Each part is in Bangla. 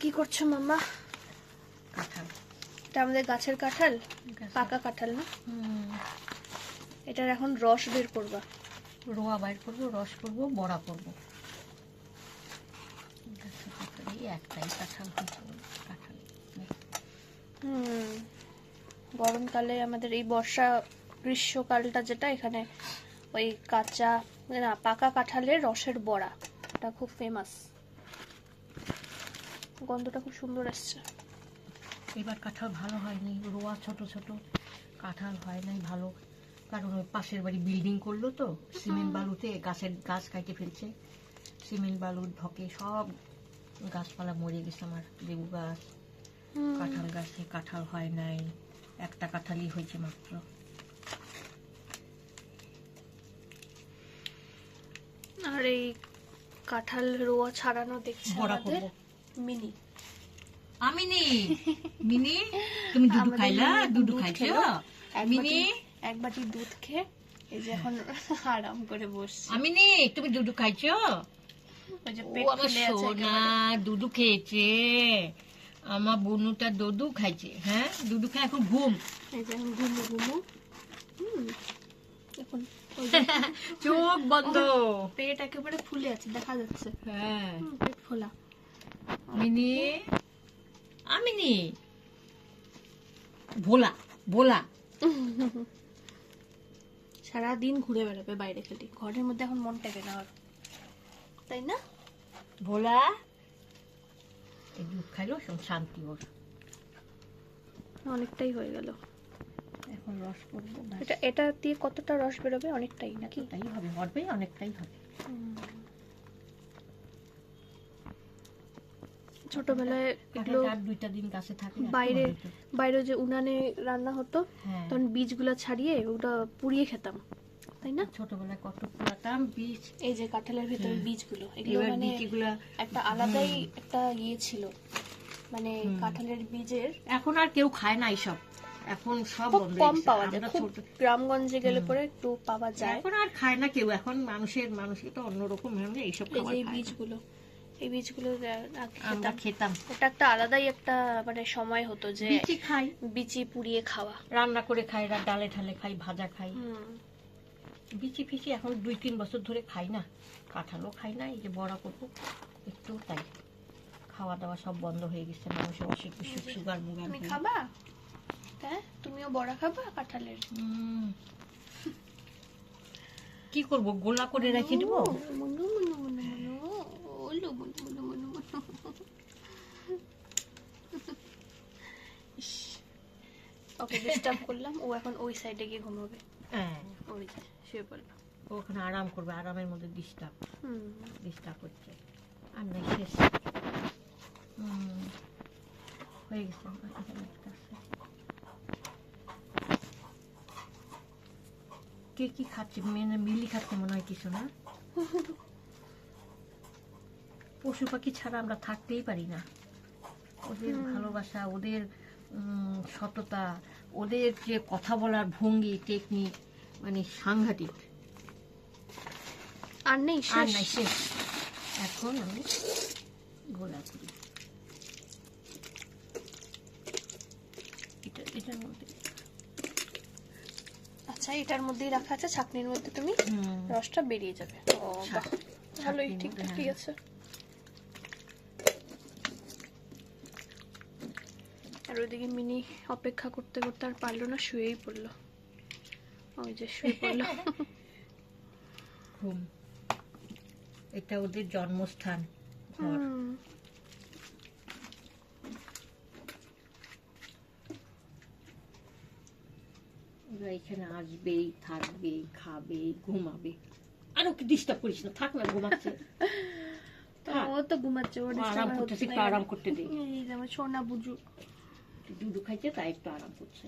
কি করছো মাম্মা? কাঁঠাল। এটা আমাদের গাছের কাঁঠাল, পাকা কাঁঠাল না? এটার এখন রস বের করবা? রোয়া বাইর করবো, রস করবো, বড়া করবো। একটাই কাঁঠাল হয়েছে। কাঁঠাল গরমকালে আমাদের এই বর্ষা গ্রীষ্মকালটা যেটা, এখানে ওই কাঁচা না পাকা কাঁঠালের রসের বড়া, এটা খুব ফেমাস। গন্ধটা খুব সুন্দর আসছে। এবার কাঁঠাল ভালো হয়নি, রোয়া ছোট ছোট কাঁঠাল হয় নাই ভালো, কারণ ওই পাশের বাড়ি বিল্ডিং করলো তো, সিমেন্ট বালুতে গাছ কাটে ফেলছে, সিমেন্ট বালুর ধকে সব গাছপালা মরে গেছে। আমার লেবু গাছ, কাঁঠাল গাছে কাঁঠাল হয় নাই, একটা কাঁঠালই হয়েছে মাত্র। আর এই কাঁঠাল রোয়া ছাড়ানো দেখছি বড়া আমাদের করবো। মিনি। আমিনি, মিনি তুমি দুধ খাইলা? দুধ খাইছো মিনি? এক বাটি দুধ খেয়ে এই যে এখন আরাম করে বসছে। আমিনি তুমি দুধ খাইছো? ওই যে ও পেট আমার ফুলে আছে সোনা একেবারে। দুধু খেয়েছে, আমার বনুটা দুধু খাইছে। হ্যাঁ, দুধু খাই এখন ঘুম। এই যে এখন ঘুমু ঘুমু। এখন চোখ বন্ধ, পেট একেবারে ফুলে আছে, দেখা যাচ্ছে। হ্যাঁ পেট ফোলা। মিনি, আমিনি ভোলা ভোলা। সারাদিন ঘুরে বেড়াবে বাইরে, খালি ঘরের মধ্যে এখন মন টেকে না আর, তাই না? ভোলা এই দুধ খাইলো শান্তি ওর। অনেকটাই হয়ে গেল। এখন রস করবো। এটা দিয়ে কতটা রস বেরোবে? অনেকটাই নাকি? তাই হবে, হবে অনেকটাই হবে। ছোটবেলায় এগুলো আর 2টা দিন গাছে থাকে, বাইরে যে উনানে রান্না হতো, হ্যাঁ তখন বীজগুলো ছাড়িয়ে ওটা পুড়িয়ে খেতাম, তাই না? ছোটবেলায় কত পুরাতাম বীজ। এই যে কাঁঠালের ভেতরে বীজগুলো, এগুলো এবার মানে বীজগুলা একটা আলাদাই একটা ইয়ে ছিল, মানে কাঁঠালের বীজের। এখন আর কেউ খায় না এইসব, এখন সব খুব বন্ধ কম হয়ে গেছে। পাওয়া যায়, আমরা খুব গ্রামগঞ্জে গেলে পরে একটু পাওয়া যায়। এখন আর খায় না কেউ, এখন মানুষকে তো অন্যরকম ভাবে এইসব এই খাবার যে খায়। এই বীজগুলো আমরা খেতাম, ওটা একটা আলাদাই একটা মানে সময় হতো যে বিচি খাই, বিচি পুড়িয়ে খাওয়া, রান্না করে খাই, ডালে ঢালে খাই, ভাজা খাই। বিচি ফিচি এখন 2-3 বছর ধরে খাই না, কাঁঠালও খাই না। এই যে বড়া করবো একটু, তাই খাওয়া দাওয়া সব বন্ধ হয়ে গেছে। মানুষের অসুখ বিসুখ, সুগার মুগার। তুমি খাবা? হ্যাঁ, তুমিও বড়া খাবা কাঁঠালের? কি করব, গোলা করে রেখে দেবো? মনু মনু মনু মনু ওলু মনু মনু মনু মনু। ইস, ওকে ডিস্টার্ব করলাম, ও এখন ওই সাইডে গিয়ে ঘুমাবে। হ্যাঁ, ওই যে শুয়ে পড়বে, ও ওখানে আরাম করবে, আরামের মধ্যে ডিস্টার্ব হচ্ছে। আর নাই, শেষ হয়ে গেছে। কে কি খাচ্ছে? মিলি খাচ্ছে মনে হয় কিছু, না? পশু পাখি ছাড়া আমরা থাকতেই পারি না। ওদের ভালোবাসা, ওদের সততা, ওদের যে কথা বলার ভঙ্গি, টেকনিক, মানে সাংঘাতিক। আর নেই, আর নাই, শেষ। এখন আমি গোলা করি এটার মধ্যে। আচ্ছা, এটার মধ্যেই রাখা আছে, ছাঁকনির মধ্যে তুমি রসটা বেরিয়ে যাবে। ও বাহ, ভালোই, ঠিক আছে। আর ওইদিকে মিনি অপেক্ষা করতে করতে আর পারলো না, শুয়েই পড়লো। ওই যে শুয়ে পড়লো। ঘুম। এটা ওদের জন্মস্থান, ঘর। ওরা এখানে আসবেই, থাকবেই, খাবে, ঘুমাবে। আর ওকে ডিস্টার্ব করিস না, থাক না, ঘুমাচ্ছে। ও তো ঘুমাচ্ছে, ও আরাম করতেছে, একটু আরাম করতে দে। এই যে আমার সোনা বুজু দুধ খাইছে, তাই একটু আরাম করছে।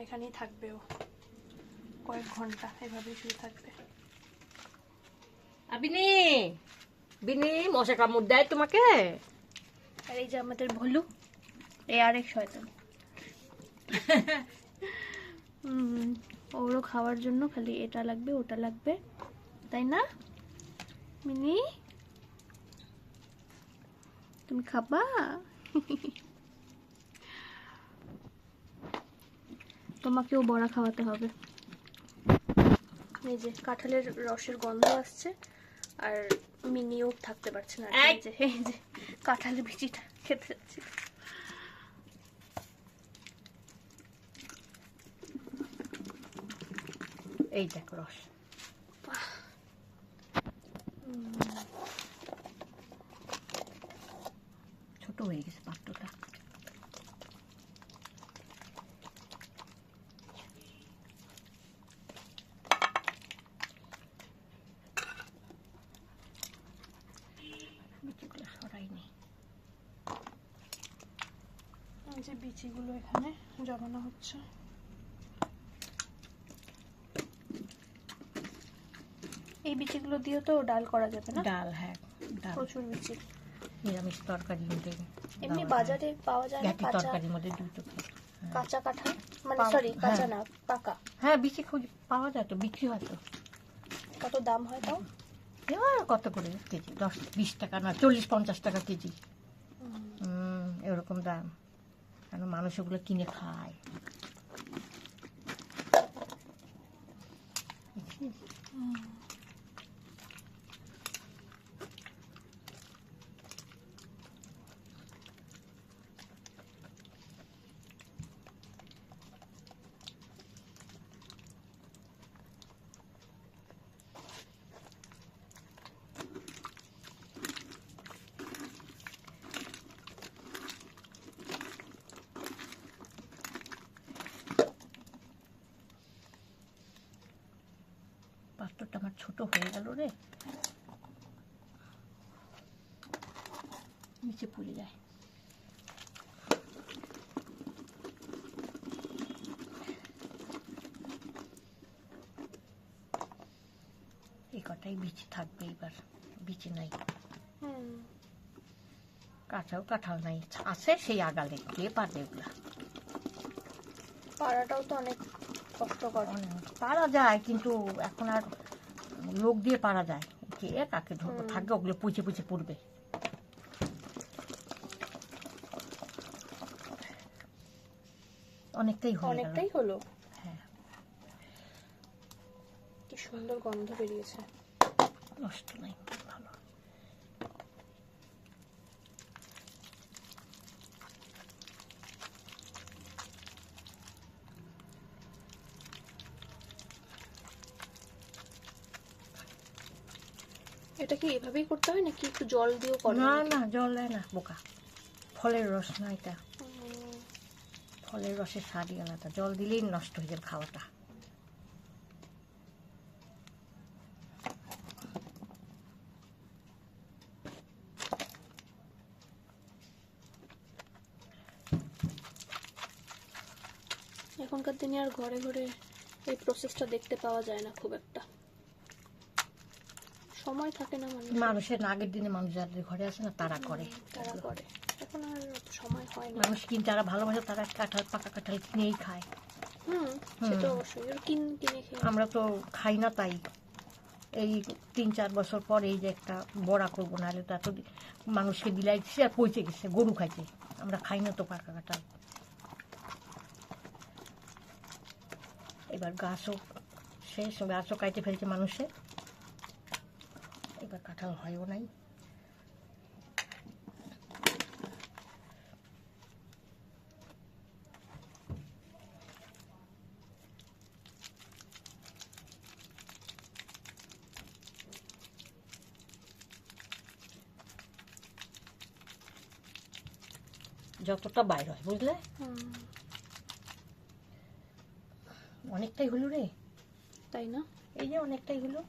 এখানেই থাকবে, ও কয়েক ঘন্টা এভাবেই শুয়ে থাকবে। আবিনি, বিনি মশা কামড় দেয় তোমাকে? আর এই যে আমাদের ভলু, এই আরেক শয়তান। ওরও খাওয়ার জন্য খালি এটা লাগবে, ওটা লাগবে, তাই না মিনি? তুমি খাবা? তোমাকেও বড়া খাওয়াতে হবে। এই যে কাঁঠালের রসের গন্ধ আসছে, আর মিনিও থাকতে পারছে না। এই যে কাঁঠালের বিচিটা খেতে যাচ্ছি। এই দেখো রস, ছোট হয়ে গেছে পাত্রটা। বিচিগুলো সরাইনি। যে বিচিগুলো এখানে জমানো হচ্ছে। এই বিচিগুলো দিয়ে তো ডাল করা যাবে না? ডাল, হ্যাঁ ডাল, প্রচুর বিচি। নিরামিষ তরকারির মধ্যে এমনি বাজারে পাওয়া যায় না ঘ্যাঁটি কাঁচা? তরকারির মধ্যে দুটো। কাঁচা কাঁঠাল, মানে সরি কাঁচা না, পাকা। হ্যাঁ বিচি পাওয়া যায় তো, বিক্রি হয় তো। কত দাম হয় তাও? এবার কত করে কেজি? 10-20 টাকা না, 40-50 টাকা কেজি। এরকম দাম, কেন মানুষ ওগুলো কিনে খায়। পাত্রটা আমার ছোট হয়ে গেল রে, নিচে পড়ে যায়। এই কটাই বিচি থাকবে, এবার বিচি নাই। কাঁচাও কাঁঠাল নাই, আছে সেই আগালে, কে পারবে ওগুলা? পাড়াটাও তো অনেক কষ্টকর। পারা যায়, কিন্তু এখন আর লোক দিয়ে পারা যায়, কে কাকে ধরবো? থাকবে ওগুলো পুচে পুচে পড়বে। অনেকটাই হলো। হ্যাঁ, কি সুন্দর গন্ধ বেরিয়েছে। নষ্ট নাই, ভালো। এটা কি এভাবেই করতে হয় নাকি একটু জল দিয়েও করে? না না, জল দেয় না বোকা, ফলের রস না এটা। ফলের রসের স্বাদই আলাদা, জল দিলেই নষ্ট হয়ে যাবে খাওয়াটা। এখনকার দিনে আর ঘরে ঘরে এই প্রসেসটা দেখতে পাওয়া যায় না খুব একটা, সময় থাকে না মানুষের। আগের দিনে মানুষ যাদের ঘরে আছে না তারা করে, এখন আর সময় হয় না। মানুষ কিনতে যারা ভালোবাসে তারা কাঁঠাল, পাকা কাঁঠাল কিনেই খায়। সেটা অবশ্যই, কিনে খেয়ে। আমরা তো খাই না, তাই এই 3-4 বছর পর এই যে একটা বড়া করবো, নাহলে তা তো মানুষকে দিলাই দিচ্ছে আর পচে গেছে, গরু খাইছে। আমরা খাই না তো পাকা কাঁঠাল। এবার গাছও শেষ, গাছও কাটে ফেলছে মানুষে, এবার কাঁঠাল হয়ও নাই। যতটা বাইর হয়, বুঝলে? অনেকটাই হলো রে, তাই না? এই যে অনেকটাই হলো।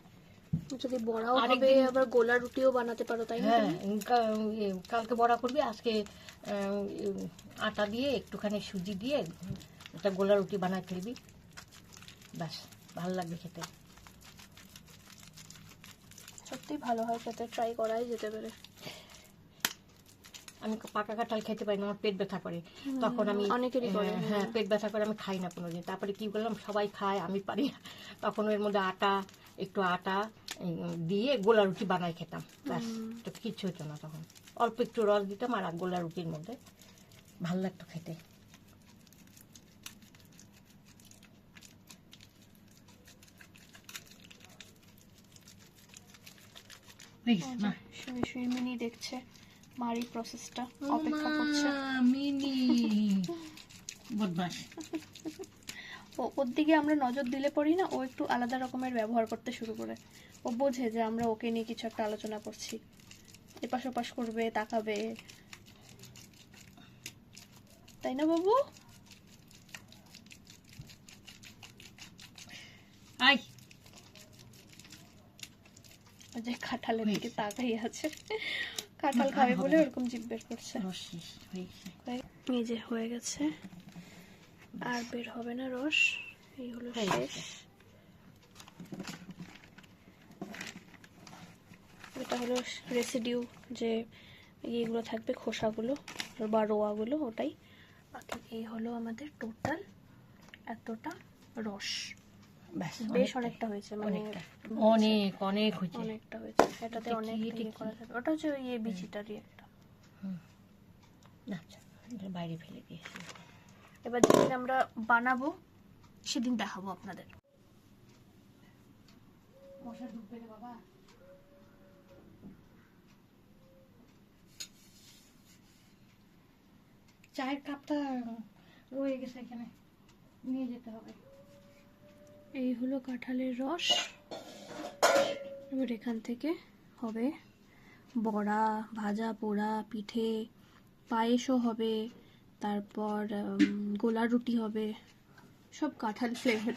যদি বড়াও হবে, আবার গোলা রুটিও বানাতে পারো, তাই না? হ্যাঁ, কালকে বড়া করবি, আজকে আটা দিয়ে একটুখানি সুজি দিয়ে একটা গোলা রুটি বানায় ফেলবি, ব্যাস, ভালো লাগবে খেতে। সত্যি ভালো হয় খেতে, ট্রাই করাই যেতে পারে। আমি পাকা কাঁঠাল খেতে পারি না, আমার পেট ব্যথা করে, তখন আমি হ্যাঁ পেট ব্যথা করে, আমি খাই না কোনোদিন। তারপরে কি করলাম, সবাই খায়, আমি পারি না, তখন এর মধ্যে একটু আটা দিয়ে গোলা রুটি বানাই খেতাম, ব্যাস। তো কিচ্ছু হতো না তখন, অল্প একটু রস দিতাম আর গোলা রুটির মধ্যে ভাল লাগতো খেতে। মিনি দেখছে মারি প্রসেসটা, অপেক্ষা করছে। মিনি বদমাশ। ওর দিকে আমরা নজর দিলে পড়ি না, ও একটু আলাদা রকমের ব্যবহার করতে শুরু করে। ও বোঝে যে আমরা ওকে নিয়ে কিছু একটা আলোচনা করছি, এপাশ ওপাশ করবে, তাকাবে, তাই না বাবু? আই যে কাঁঠালের দিকে তাকাই আছে, কাঁঠাল খাবে বলে ওরকম জিভ বের করছে। এই যে হয়ে গেছে, আর বের হবে না রস, এই হলো শেষ। এটা হলো রেসিডিউ, যে এইগুলো থাকবে, খোসাগুলো বা রোয়াগুলো, ওটাই। বাকি এই হলো আমাদের টোটাল এতটা রস। বেশ অনেকটা হয়েছে, মানে অনেক অনেক হয়েছে, অনেকটা হয়েছে। এটাতে অনেক ইয়ে করা যাবে। ওটা হচ্ছে ইয়ে বিচিটারই একটা। আচ্ছা, এটা বাইরে ফেলে দিয়েছি। এবার যেদিন আমরা বানাবো সেদিন দেখাবো আপনাদের। মশা ঢুকবে রে বাবা। চায়ের কাপটা রয়ে গেছে এখানে, নিয়ে যেতে হবে। এই হলো কাঁঠালের রস। এবার এখান থেকে হবে বড়া, ভাজা, পোড়া, পিঠে, পায়েসও হবে, তারপর গোলা রুটি হবে, সব কাঁঠাল ফ্লেভার।